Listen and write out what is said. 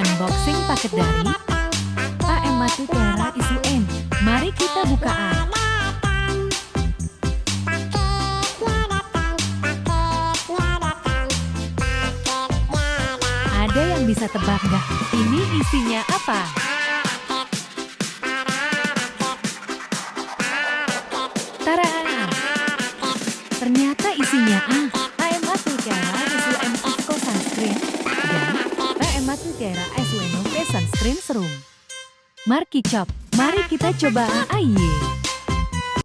unboxing paket dari AM Mutiara Isuen. Mari kita bukaan. Ada yang bisa tebak nggak? Ini isinya apa? Tara! Ternyata isinya AM Mutiara Isuen Eco Sunscreen dan AM Mutiara Isuen Nove Sunscreen Serum. Marki Chop. Mari kita coba. Aye.